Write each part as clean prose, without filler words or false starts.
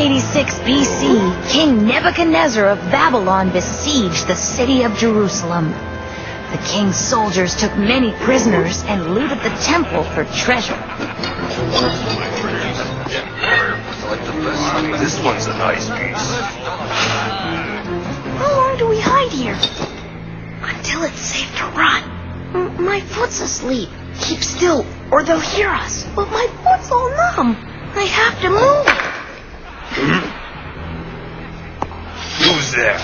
686 BC, King Nebuchadnezzar of Babylon besieged the city of Jerusalem. The king's soldiers took many prisoners and looted the temple for treasure. This one's a nice piece. How long do we hide here? Until it's safe to run. My foot's asleep. Keep still, or they'll hear us. But my foot's all numb. I have to move. Who's there?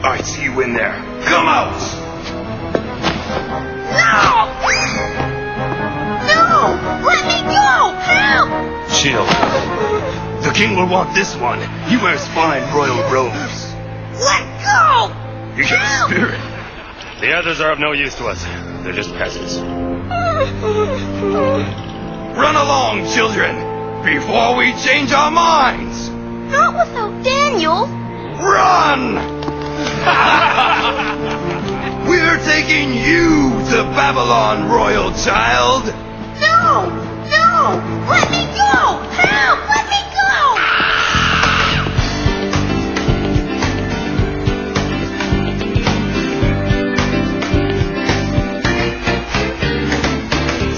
I see you in there. Come out! No! No! Let me go! Help! Chill. The king will want this one. He wears fine royal robes. Let go! You got a spirit. The others are of no use to us. They're just peasants. Run along, children, before we change our minds. Not without Daniel. Run! We're taking you to Babylon, royal child. No! No! Let me go! Help! Let me go!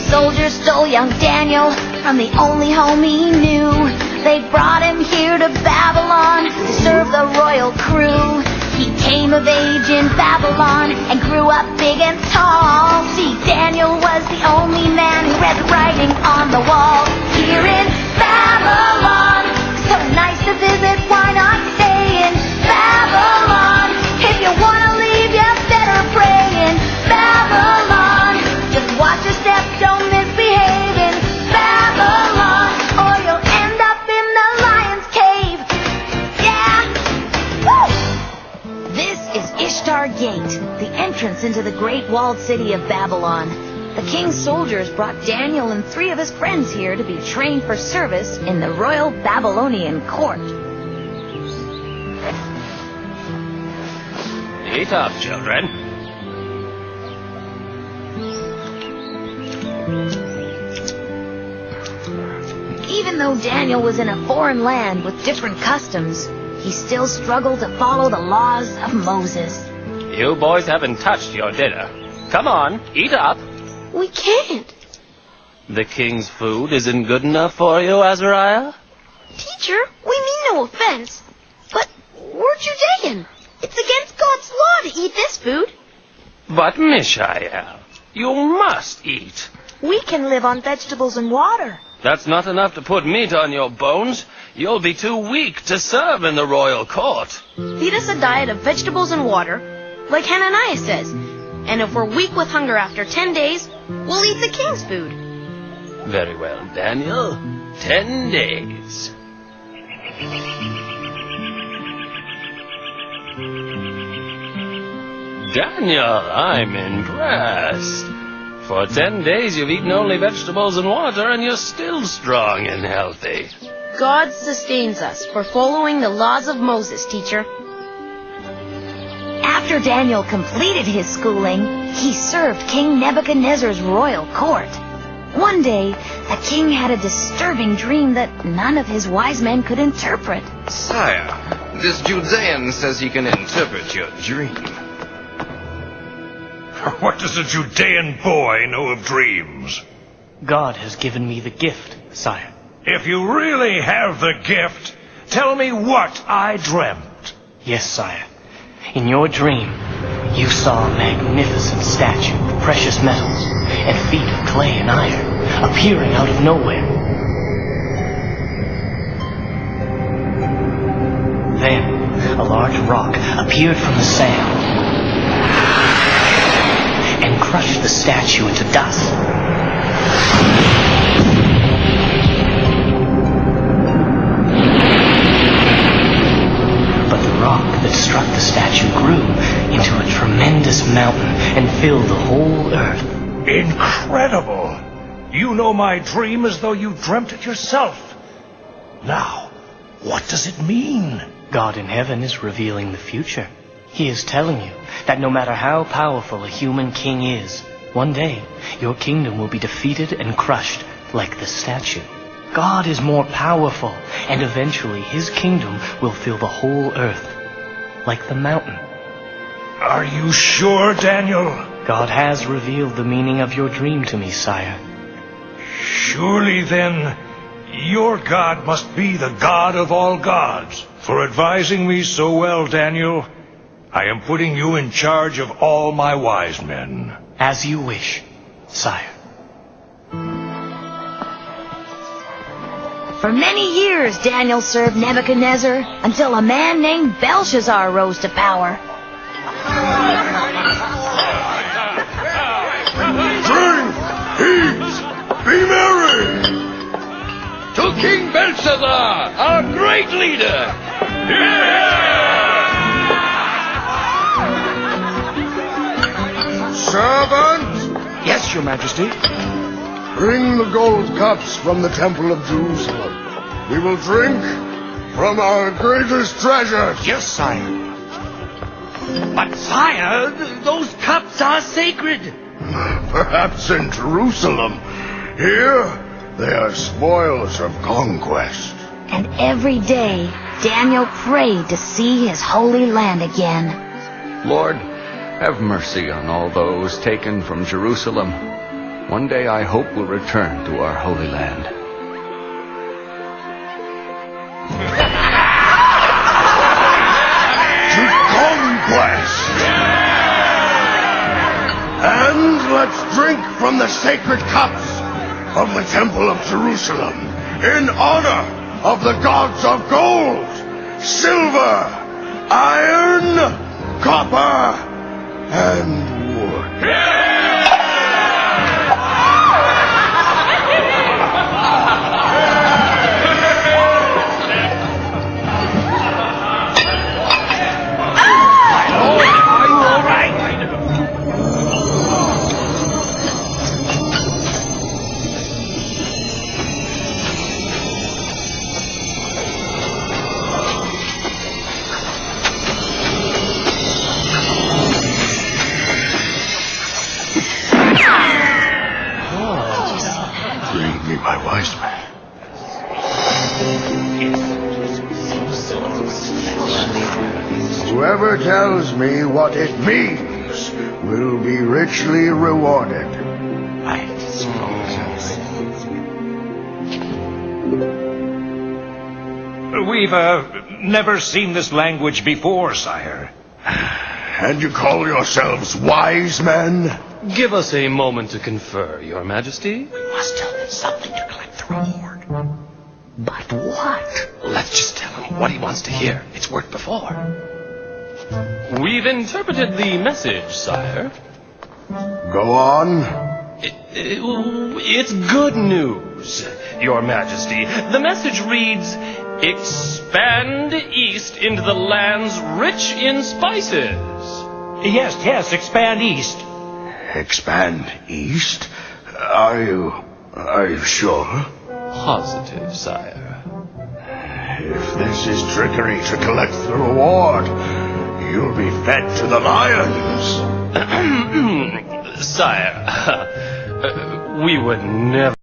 Soldiers stole young Daniel from the only home he knew. They brought him here to Babylon to serve the royal crew. He came of age in Babylon and grew up big and tall. See, Daniel was the only man who read the writing on the wall. Here in Babylon, so nice to visit, why not stay in Babylon? If you want to leave, you better pray in Babylon. Just watch your step, don't misbehave in Babylon, or you'll end up in the lion's cave. Yeah! Woo! This is Ishtar Gate, the entrance into the great walled city of Babylon. The king's soldiers brought Daniel and 3 of his friends here to be trained for service in the royal Babylonian court. Eat up, children. Even though Daniel was in a foreign land with different customs, he still struggled to follow the laws of Moses. You boys haven't touched your dinner. Come on, eat up. We can't. The king's food isn't good enough for you, Azariah? Teacher, we mean no offense, but we're Judean. It's against God's law to eat this food. But, Mishael, you must eat. We can live on vegetables and water. That's not enough to put meat on your bones. You'll be too weak to serve in the royal court. Feed us a diet of vegetables and water, like Hananiah says. And if we're weak with hunger after 10 days, we'll eat the king's food. Very well, Daniel. 10 days. Daniel, I'm impressed. For 10 days you've eaten only vegetables and water, and you're still strong and healthy. God sustains us for following the laws of Moses, teacher. After Daniel completed his schooling, he served King Nebuchadnezzar's royal court. One day, the king had a disturbing dream that none of his wise men could interpret. Sire, this Judean says he can interpret your dream. What does a Judean boy know of dreams? God has given me the gift, sire. If you really have the gift, tell me what I dreamt. Yes, sire. In your dream, you saw a magnificent statue of precious metals and feet of clay and iron appearing out of nowhere. Then, a large rock appeared from the sand and crushed the statue into dust. But the rock that struck the statue grew into a tremendous mountain and filled the whole earth. Incredible! You know my dream as though you dreamt it yourself. Now, what does it mean? God in heaven is revealing the future. He is telling you that no matter how powerful a human king is, one day your kingdom will be defeated and crushed like the statue. God is more powerful, and eventually his kingdom will fill the whole earth, like the mountain. Are you sure, Daniel? God has revealed the meaning of your dream to me, sire. Surely then, your God must be the God of all gods. For advising me so well, Daniel, I am putting you in charge of all my wise men. As you wish, sire. For many years, Daniel served Nebuchadnezzar until a man named Belshazzar rose to power. Drink, eat, be merry. To King Belshazzar, our great leader! Servant, Yes, Your Majesty. bring the gold cups from the Temple of Jerusalem. We will drink from our greatest treasures. Yes, sire. But sire, those cups are sacred. Perhaps in Jerusalem. Here, they are spoils of conquest. And every day, Daniel prayed to see his holy land again. Lord, have mercy on all those taken from Jerusalem. One day I hope we'll return to our holy land. To conquest! And let's drink from the sacred cups of the Temple of Jerusalem in honor of the gods of gold, silver, iron, copper, and wood. Are you all right? Bring me my wise man. Whoever tells me what it means will be richly rewarded. We've, never seen this language before, sire. And you call yourselves wise men? Give us a moment to confer, Your Majesty. Must tell him something to collect the reward. But what? Let's just tell him what he wants to hear. It's worked before. We've interpreted the message, sire. Go on. It's good news, Your Majesty. The message reads, "Expand east into the lands rich in spices." Yes, expand east. Expand east? Are you sure? Positive, sire. If this is trickery to collect the reward, you'll be fed to the lions. Sire, we would never...